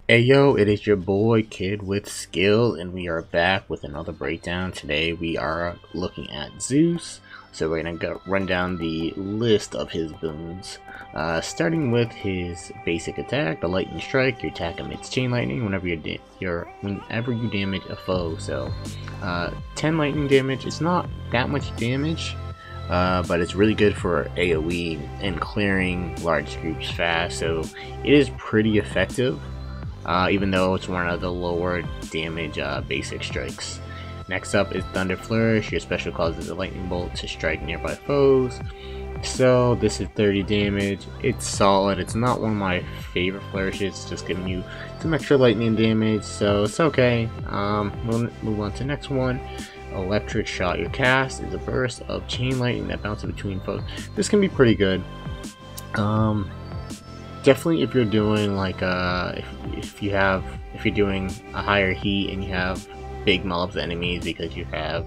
Hey yo, it is your boy Kid with Skill, and we are back with another breakdown. Today we are looking at Zeus, so we're gonna run down the list of his boons. Starting with his basic attack, the Lightning Strike. Your attack emits chain lightning whenever you damage a foe. So, 10 lightning damage. It's not that much damage, but it's really good for AoE and clearing large groups fast. So it is pretty effective. Even though it's one of the lower damage basic strikes. Next up is Thunder Flourish. Your special causes a lightning bolt to strike nearby foes. So this is 30 damage. It's solid. It's not one of my favorite flourishes. It's just giving you some extra lightning damage, so it's okay. We'll move on to the next one. Electric Shot. Your cast is a burst of chain lightning that bounces between foes. This can be pretty good. Definitely if you're doing like if you're doing a higher heat and you have big mobs enemies because you have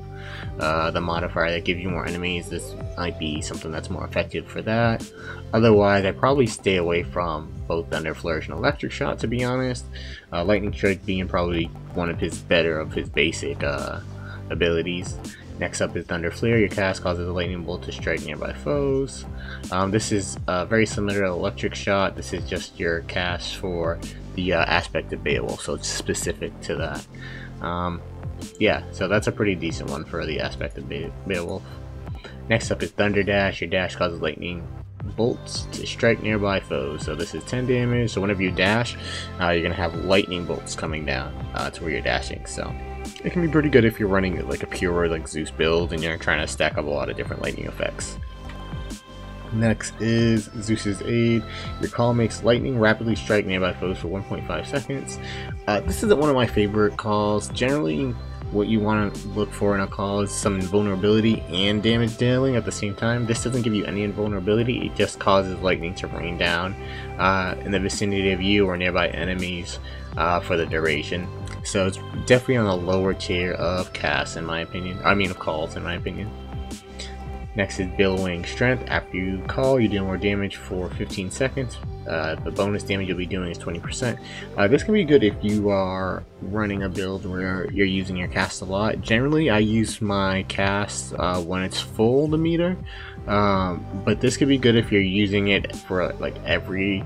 the modifier that gives you more enemies, this might be something that's more effective for that. Otherwise, I'd probably stay away from both Thunder Flourish and Electric Shot, to be honest. Lightning Strike being probably one of his basic abilities. Next up is Thunder Flare. Your cast causes a lightning bolt to strike nearby foes. This is very similar to Electric Shot. This is just your cast for the aspect of Beowulf, so it's specific to that. Yeah, so that's a pretty decent one for the aspect of Beowulf. Next up is Thunder Dash. Your dash causes lightning bolts to strike nearby foes. So this is 10 damage. So whenever you dash, you're gonna have lightning bolts coming down to where you're dashing. So it can be pretty good if you're running like a pure like Zeus build and you're trying to stack up a lot of different lightning effects. Next is Zeus's Aid. Your call makes lightning rapidly strike nearby foes for 1.5 seconds. This isn't one of my favorite calls. Generally, what you want to look for in a call is some invulnerability and damage dealing at the same time. This doesn't give you any invulnerability, it just causes lightning to rain down in the vicinity of you or nearby enemies for the duration. So it's definitely on the lower tier of casts in my opinion. Of calls in my opinion. Next is Billowing Strength. After you call, you deal more damage for 15 seconds. The bonus damage you'll be doing is 20%. This can be good if you are running a build where you're using your cast a lot. Generally, I use my cast when it's full, the meter. But this could be good if you're using it for like every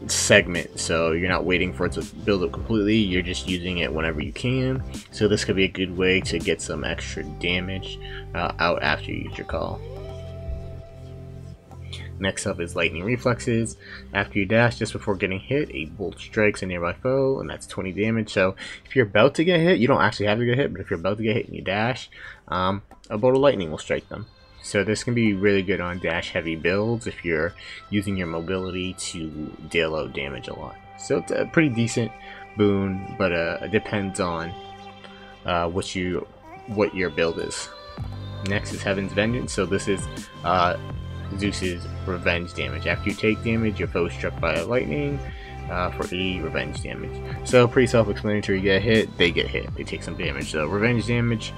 segment, so you're not waiting for it to build up completely, you're just using it whenever you can. So this could be a good way to get some extra damage out after you use your call. Next up is Lightning Reflexes. After you dash just before getting hit, a bolt strikes a nearby foe, and that's 20 damage. So if you're about to get hit, you don't actually have to get hit, but if you're about to get hit and you dash, a bolt of lightning will strike them. So this can be really good on dash heavy builds if you're using your mobility to deal out damage a lot. So it's a pretty decent boon, but it depends on what your build is. Next is Heaven's Vengeance. So this is Zeus's revenge damage. After you take damage, your foe is struck by lightning for 80 revenge damage. So pretty self-explanatory. You get hit, they get hit, they take some damage. So revenge damage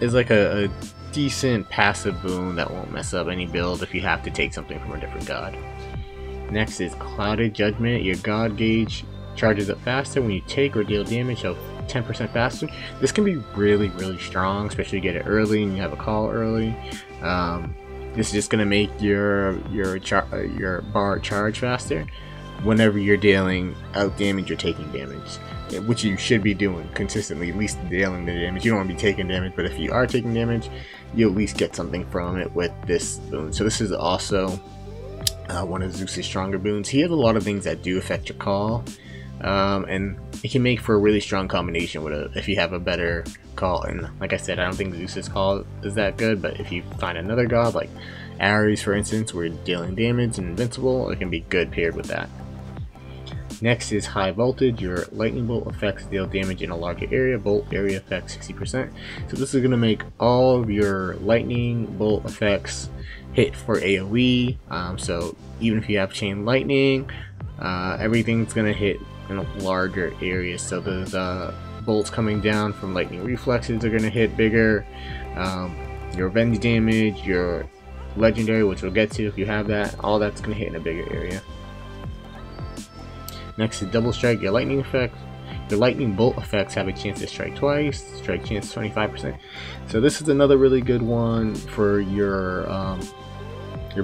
is like a decent passive boon that won't mess up any build if you have to take something from a different god. Next is Clouded Judgment. Your god gauge charges up faster when you take or deal damage, so 10% faster. This can be really strong, especially if you get it early and you have a call early. This is just going to make your bar charge faster whenever you're dealing out damage or taking damage, which you should be doing consistently, at least dealing the damage. You don't want to be taking damage, but if you are taking damage, you at least get something from it with this boon. So this is also one of Zeus's stronger boons. He has a lot of things that do affect your call, and it can make for a really strong combination with if you have a better call. And like I said, I don't think Zeus's call is that good, but if you find another god like Ares, for instance, where you're dealing damage and invincible, it can be good paired with that. Next is High Voltage. Your lightning bolt effects deal damage in a larger area. Bolt area effects 60%. So this is going to make all of your lightning bolt effects hit for AoE. So even if you have chain lightning, everything's going to hit in a larger area. So those bolts coming down from lightning reflexes are going to hit bigger. Your revenge damage, your legendary, which we'll get to if you have that, all that's going to hit in a bigger area. Next is double strike. Your lightning effect. Your lightning bolt effects have a chance to strike twice. Strike chance 25%. So this is another really good one for your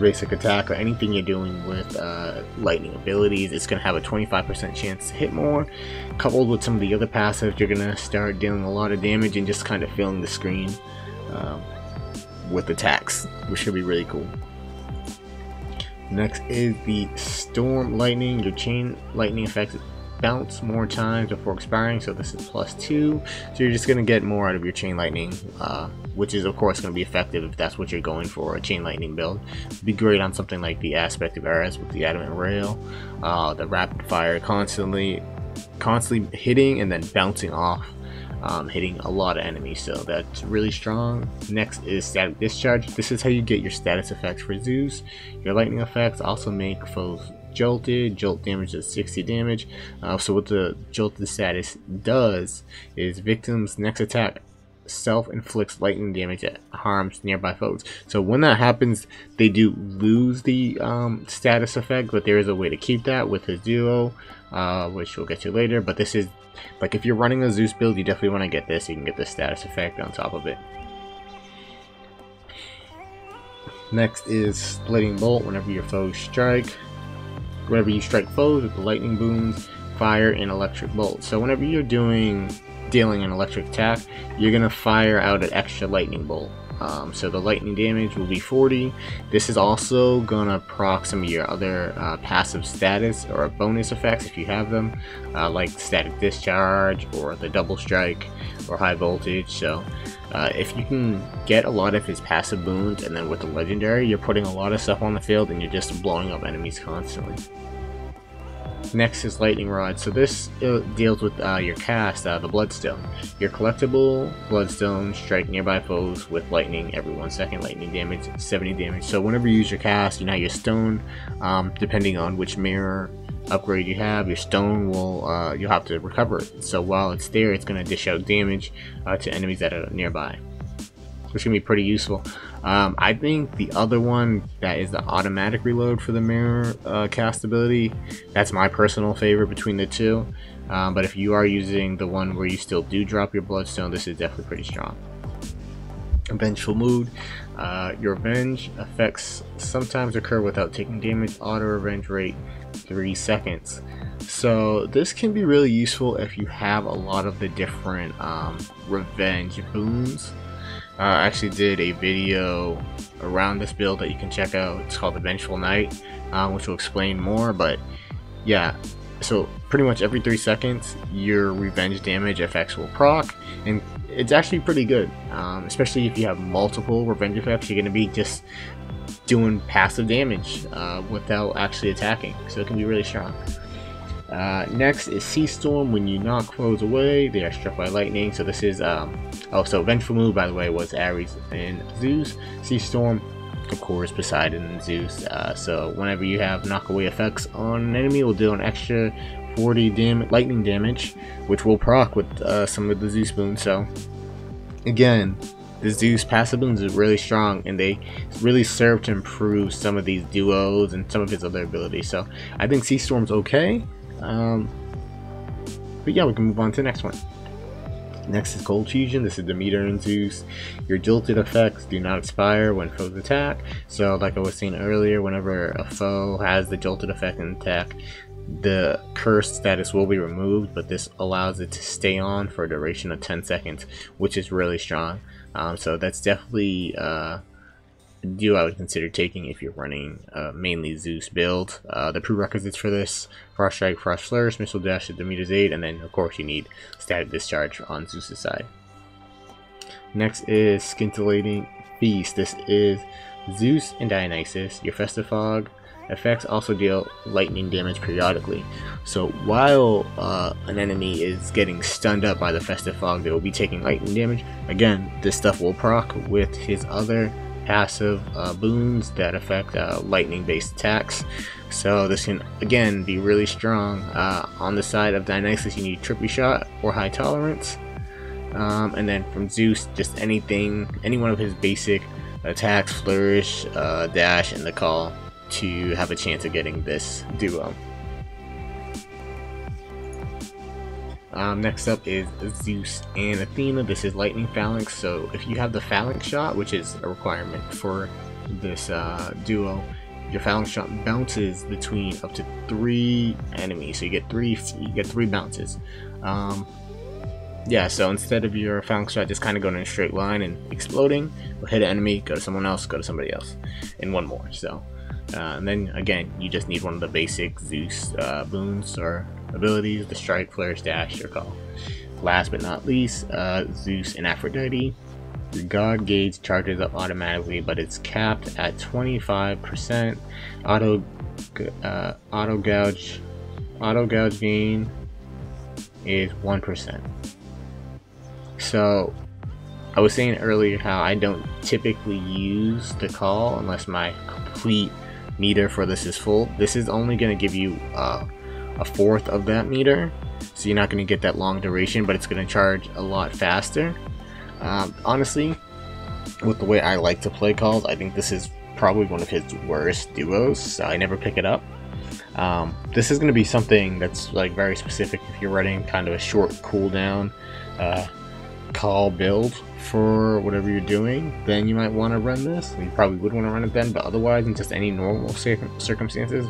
basic attack or anything you're doing with lightning abilities. It's going to have a 25% chance to hit more. Coupled with some of the other passives, you're going to start dealing a lot of damage and just kind of filling the screen with attacks, which should be really cool. Next is the Storm Lightning. Your chain lightning effects bounce more times before expiring, so this is +2, so you're just going to get more out of your chain lightning, which is of course going to be effective if that's what you're going for, a chain lightning build. It'd be great on something like the Aspect of Eras with the Adamant Rail, the rapid fire, constantly hitting and then bouncing off, hitting a lot of enemies, so that's really strong. Next is Static Discharge. This is how you get your status effects for Zeus. Your lightning effects also make foes jolted. Jolt damage is 60 damage. So what the jolted status does is victims' next attack self-inflicts lightning damage that harms nearby foes. So when that happens, they do lose the status effect, but there is a way to keep that with his duo, which we'll get to later. But this is like, if you're running a Zeus build, you definitely want to get this. You can get the status effect on top of it. Next is Splitting Bolt. Whenever your foes strike, whenever you strike foes with the lightning booms, fire an electric bolt. So whenever you're dealing an electric attack, you're gonna fire out an extra lightning bolt. So the lightning damage will be 40. This is also gonna proc some of your other passive status or bonus effects if you have them, like Static Discharge or the Double Strike or High Voltage. So if you can get a lot of his passive boons, and then with the legendary, you're putting a lot of stuff on the field and you're just blowing up enemies constantly. Next is Lightning Rod. So this deals with your cast, the Bloodstone. Your collectible Bloodstone strike nearby foes with lightning every 1 second. Lightning damage 70 damage. So whenever you use your cast, you know your stone, depending on which mirror upgrade you have, your stone will you'll have to recover it. So while it's there, it's going to dish out damage to enemies that are nearby, which can be pretty useful. I think the other one that is the automatic reload for the mirror cast ability, that's my personal favorite between the two. But if you are using the one where you still do drop your Bloodstone, this is definitely pretty strong. Vengeful Mood. Your revenge effects sometimes occur without taking damage. Auto revenge rate 3 seconds. So this can be really useful if you have a lot of the different revenge boons. I actually did a video around this build that you can check out. It's called the Vengeful Knight, which will explain more. But yeah, so pretty much every 3 seconds your revenge damage effects will proc, and it's actually pretty good, especially if you have multiple revenge effects. You're going to be just doing passive damage without actually attacking, so it can be really strong. Next is Sea Storm. When you knock foes away, they are struck by lightning. So this is so Vengeful Mood, by the way, was Ares and Zeus. Sea Storm, of course, Poseidon and Zeus. So whenever you have knockaway effects on an enemy, it will do an extra 40 lightning damage, which will proc with some of the Zeus boons. So again, the Zeus passive boons is really strong, and they really serve to improve some of these duos and some of his other abilities. So I think Sea Storm's okay. But yeah, we can move on to the next one. Next is Cold Fusion. This is Demeter and Zeus. Your jolted effects do not expire when foes attack. So like I was saying earlier, whenever a foe has the jolted effect and attack, the cursed status will be removed, but this allows it to stay on for a duration of 10 seconds, which is really strong. So that's definitely a duo I would consider taking if you're running mainly Zeus build. The prerequisites for this: Frost Strike, Frost Flourish, Missile Dash at Demeter's aid, and then of course you need Static Discharge on Zeus' side. Next is Scintillating Feast. This is Zeus and Dionysus. Your Festive Fog effects also deal lightning damage periodically. So while an enemy is getting stunned up by the Festive Fog, they will be taking lightning damage. Again, this stuff will proc with his other passive boons that affect lightning based attacks. So this can again be really strong. On the side of Dionysus, you need Trippy Shot or High Tolerance, and then from Zeus, just any one of his basic attacks, Flourish, Dash, and the Call, to have a chance of getting this duo. Next up is Zeus and Athena. This is lightning phalanx, so if you have the phalanx shot, which is a requirement for this duo, your phalanx shot bounces between up to 3 enemies, so you get three bounces. Yeah, so instead of your phalanx shot just kind of going in a straight line and exploding, we'll hit an enemy, go to someone else, go to somebody else, and one more. So and then again, you just need one of the basic Zeus boons or abilities: the strike, flourish, dash, or call. Last but not least, Zeus and Aphrodite. Your god gauge charges up automatically, but it's capped at 25%. Auto gouge gain is 1%. So I was saying earlier how I don't typically use the call unless my complete meter for this is full. This is only going to give you a fourth of that meter, so you're not going to get that long duration, but it's going to charge a lot faster. Honestly, with the way I like to play calls, I think this is probably one of his worst duos, so I never pick it up. This is going to be something that's like very specific if you're running kind of a short cooldown call build for whatever you're doing. Then you might want to run this. You probably would want to run it then, but otherwise in just any normal circumstances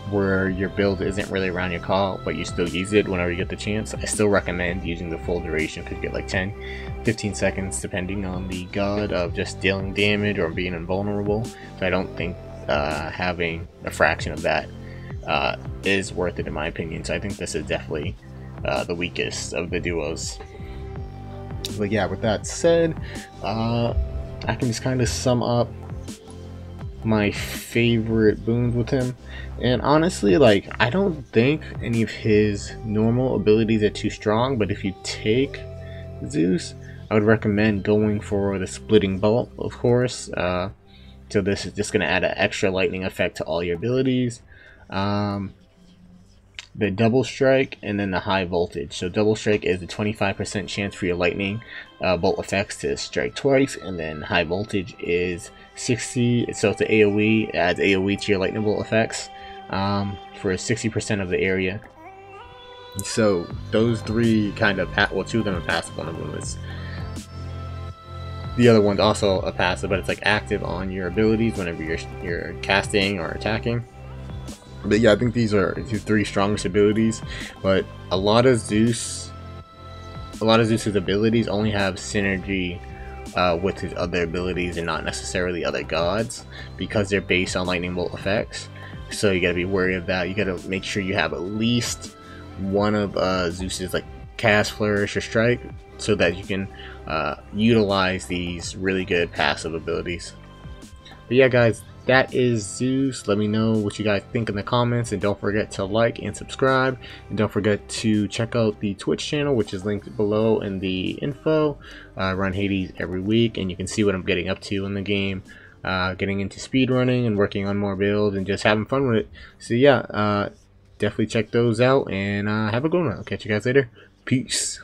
where your build isn't really around your call but you still use it whenever you get the chance, I still recommend using the full duration, because you get like 10-15 seconds depending on the god of just dealing damage or being invulnerable. So I don't think having a fraction of that is worth it in my opinion. So I think this is definitely the weakest of the duos. But yeah, with that said, I can just kind of sum up my favorite boons with him. And honestly, like, I don't think any of his normal abilities are too strong, but if you take Zeus, I would recommend going for the splitting bolt, of course. So this is just going to add an extra lightning effect to all your abilities. The double strike, and then the high voltage. So double strike is a 25% chance for your lightning bolt effects to strike twice, and then high voltage is 60, so it's an AoE, it adds AoE to your lightning bolt effects for 60% of the area. So those three kind of, well, 2 of them are passive, one of them is, the other one's also a passive, but it's like active on your abilities whenever you're casting or attacking. But yeah, I think these are the 3 strongest abilities. But a lot of Zeus's abilities only have synergy with his other abilities and not necessarily other gods, because they're based on lightning bolt effects. So you gotta be wary of that. You gotta make sure you have at least one of Zeus's like cast, flourish, or strike, so that you can utilize these really good passive abilities. But yeah, guys, that is Zeus. Let me know what you guys think in the comments, and don't forget to like and subscribe, and don't forget to check out the Twitch channel, which is linked below in the info. I run Hades every week, and you can see what I'm getting up to in the game, getting into speedrunning and working on more builds and just having fun with it. So yeah, definitely check those out, and have a good one. I'll catch you guys later. Peace.